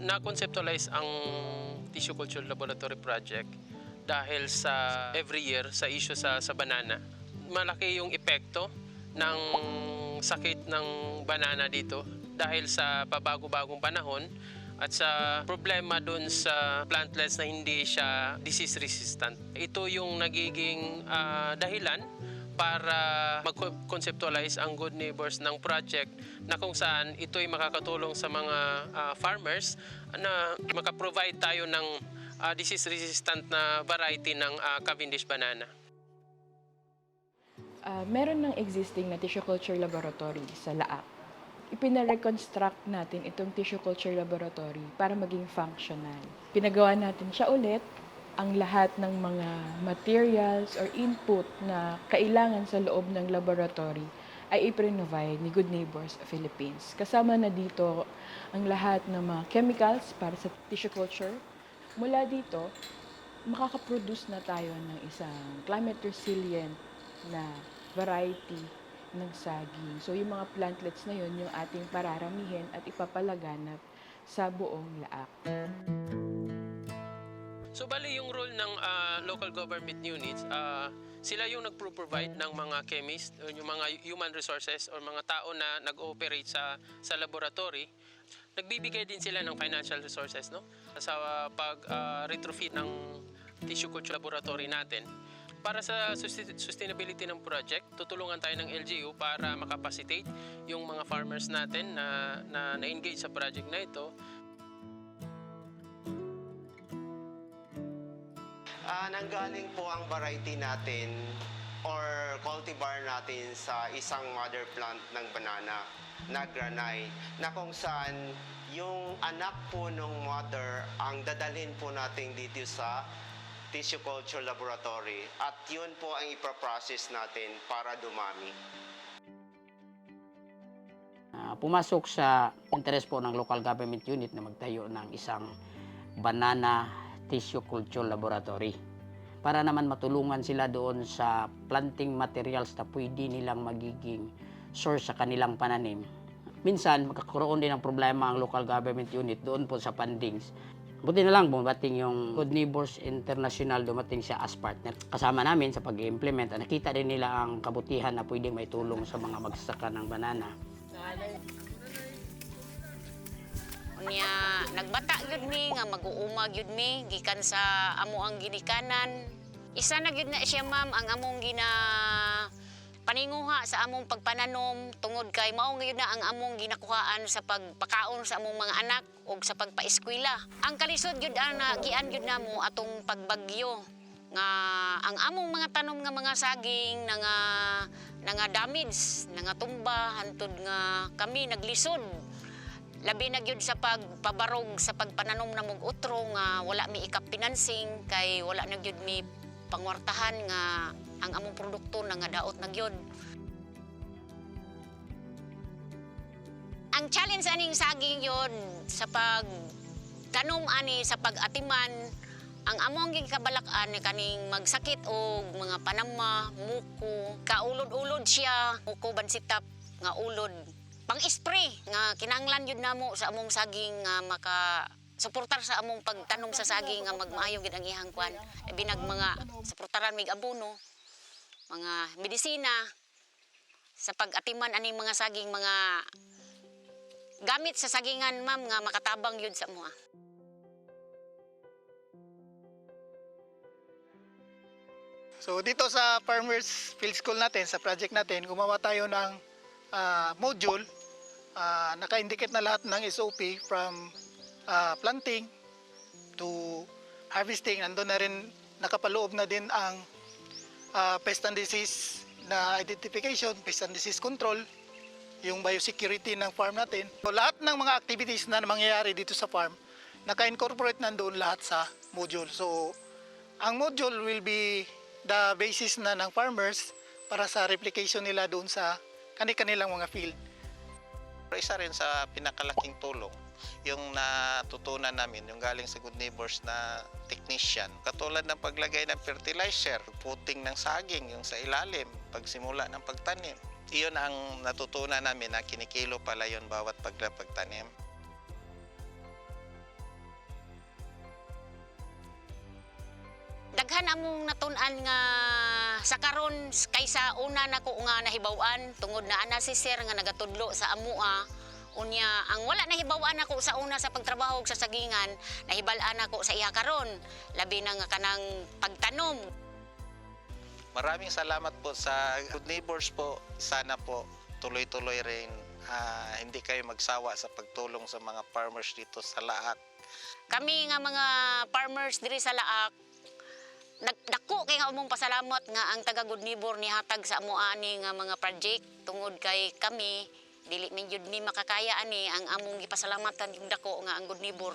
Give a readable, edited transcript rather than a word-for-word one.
Na-conceptualize ang Tissue Culture Laboratory Project dahil sa every year sa issue sa banana. Malaki yung epekto ng sakit ng banana dito dahil sa pabago-bagong panahon at sa problema dun sa plantlets na hindi siya disease resistant. Ito yung nagiging dahilan para mag-conceptualize ang Good Neighbors ng project na kung saan ito ay makakatulong sa mga farmers na makaprovide tayo ng disease-resistant na variety ng Cavendish banana. Meron ng existing na tissue culture laboratory sa Laak. Ipina-reconstruct natin itong tissue culture laboratory para maging functional. Pinagawa natin siya ulit. Ang lahat ng mga materials or input na kailangan sa loob ng laboratory ay i-provide ni Good Neighbors Philippines. Kasama na dito ang lahat ng mga chemicals para sa tissue culture. Mula dito, makakaproduce na tayo ng isang climate resilient na variety ng saging. So yung mga plantlets na yun, yung ating pararamihin at ipapalaganap sa buong Laak. So bali yung role ng local government units, sila yung nagpro-provide ng mga chemist, yung mga human resources or mga tao na nag-ooperate sa laboratory. Nagbibigay din sila ng financial resources, no? Sa pag-retrofit ng tissue culture laboratory natin. Para sa sustainability ng project, tutulungan tayo ng LGU para makapacitate yung mga farmers natin na na-engage sa project na ito. Nanggaling po ang variety natin or cultivar natin sa isang mother plant ng banana na granay, na kung saan yung anak po ng mother ang dadalhin po natin dito sa tissue culture laboratory at yun po ang ipaprocess natin para dumami. Pumasok sa interest po ng local government unit na magtayo ng isang banana tissue culture laboratory para naman matulungan sila doon sa planting materials na pwede nilang magiging source sa kanilang pananim. Minsan, magkakaroon din ng problema ang local government unit doon po sa fundings. Buti na lang, bumating yung Good Neighbors International, dumating siya as partner. Kasama namin sa pag-implement, nakita din nila ang kabutihan na pwedeng may tulong sa mga magsasaka ng banana. Unya nagbata gyud mi nga mag-uuma gyud mi gikan sa amo ang ginikanan. Isa na gyud na siya ma'am ang among paninguha sa among pagpananom tungod kay mao gyud na ang among ginakuhaan sa pagpakaon sa among mga anak ug sa pagpaeskwela. Ang kalisod gyud ana gian gyud namo atong pagbagyo nga ang among mga tanom nga mga saging nga damage, nga tumba hantud nga kami naglisod. Labi na gyud sa pagpabarog sa pagpananom na mong utro nga wala mi ikap financing kay wala na gyud mi pangwartahan nga ang among produkto na nga daot na gyud. Ang challenge aning saging yun sa pagtanom ani sa pag-atiman, ang among gikabalak-an kaning magsakit og mga panama, muko, kaulod-ulod siya, muko bansitap nga ulod. Pang-spray nga kinahanglan yun namo sa among saging nga maka-suportar sa among pagtanom sa saging nga magmaayo gid ang ihang kwan. Binag mga suportaran mig abono, mga medisina sa pag-atiman aning mga saging, mga gamit sa sagingan ma'am nga makatabang yun sa amuha. So dito sa Farmers Field School natin, sa project natin, gumawa tayo ng module, naka-indicate na lahat ng SOP from planting to harvesting. Andun na rin, nakapaloob na din ang pest and disease na identification, pest and disease control, yung biosecurity ng farm natin. So, lahat ng mga activities na mangyayari dito sa farm, naka-incorporate nandoon lahat sa module. So ang module will be the basis na ng farmers para sa replication nila doon sa kanilang mga field. Isa rin sa pinakalaking tulong yung natutunan namin, yung galing sa Good Neighbors na technician. Katulad ng paglagay ng fertilizer, putting ng saging, yung sa ilalim, pagsimula ng pagtanim. Iyon ang natutunan namin na kinikilo pala yun bawat pagtanim. daghan among natun-an nga sa karon kaysa una nako nga nahibaw-an tungod na ana si sir nga nagatudlo sa amua. Unya, ang wala nahibaw-an ako sa una sa pagtrabaho sa sagingan, nahibal-an ako sa iya karon, labi na nga kanang pagtanom. Maraming salamat po sa Good Neighbors po. Sana po tuloy-tuloy rin. Hindi kayo magsawa sa pagtulong sa mga farmers dito sa Laak. Kami nga mga farmers diri sa Laak, nagdako kay nga umong pasalamat nga ang taga Good Neighbor ni hatag sa amo ani nga mga project tungod kay kami dili min jud mi makakaya ani ang among gipasalamatan yung dako nga ang Good Neighbor.